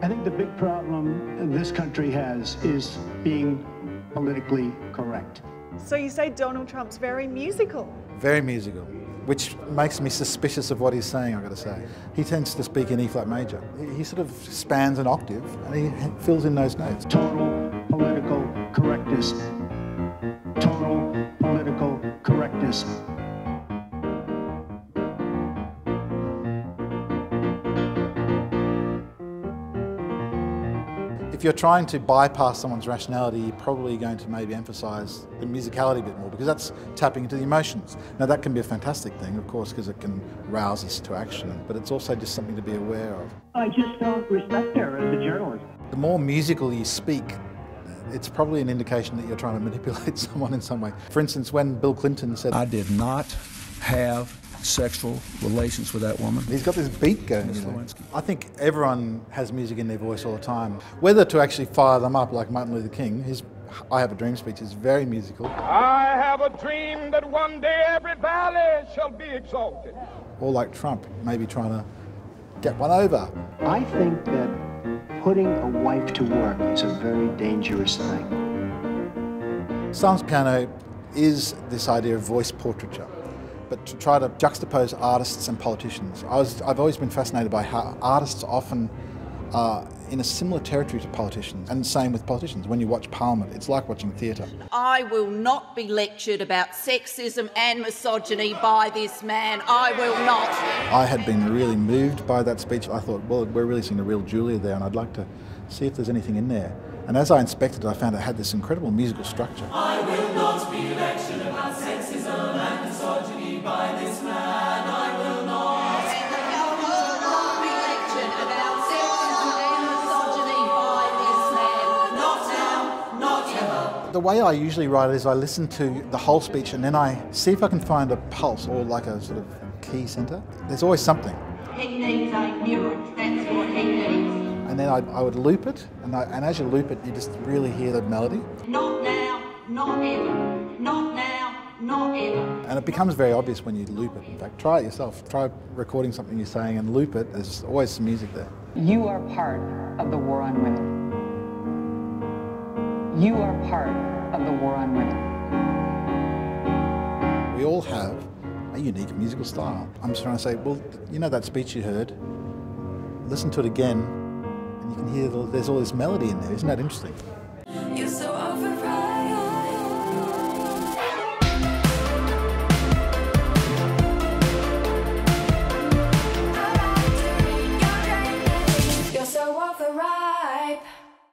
I think the big problem this country has is being politically correct. So you say Donald Trump's very musical? Very musical, which makes me suspicious of what he's saying, I've got to say. He tends to speak in E-flat major. He sort of spans an octave and he fills in those notes. Total political correctness. Total political correctness. If you're trying to bypass someone's rationality, you're probably going to maybe emphasise the musicality a bit more, because that's tapping into the emotions. Now that can be a fantastic thing, of course, because it can rouse us to action, but it's also just something to be aware of. I just don't respect her as a journalist. The more musical you speak, it's probably an indication that you're trying to manipulate someone in some way. For instance, when Bill Clinton said, "I did not have sexual relations with that woman." He's got this beat going, you know. I think everyone has music in their voice all the time. Whether to actually fire them up like Martin Luther King, his I Have a Dream speech is very musical. I have a dream that one day every valley shall be exalted. Or like Trump, maybe trying to get one over. I think that putting a wife to work is a very dangerous thing. Silence piano is this idea of voice portraiture, but to try to juxtapose artists and politicians. I've always been fascinated by how artists often are in a similar territory to politicians, and the same with politicians. When you watch Parliament, it's like watching theatre. I will not be lectured about sexism and misogyny by this man. I will not. I had been really moved by that speech. I thought, well, we're really seeing a real Julia there, and I'd like to see if there's anything in there. And as I inspected it, I found it had this incredible musical structure. I will not be lectured about sexism and misogyny by this man. I will not. The way I usually write it is I listen to the whole speech and then I see if I can find a pulse or like a sort of key centre. There's always something. He needs a mirror, that's what he needs. And then I would loop it, and as you loop it, you just really hear the melody. Not now, not ever. Not now, not ever. And it becomes very obvious when you loop it. In fact, try it yourself. Try recording something you're saying and loop it. There's always some music there. You are part of the war on women. You are part of the war on women. We all have a unique musical style. I'm just trying to say, well, you know that speech you heard? Listen to it again, and you can hear there's all this melody in there. Isn't that interesting? You're so overpriced. You're so overripe.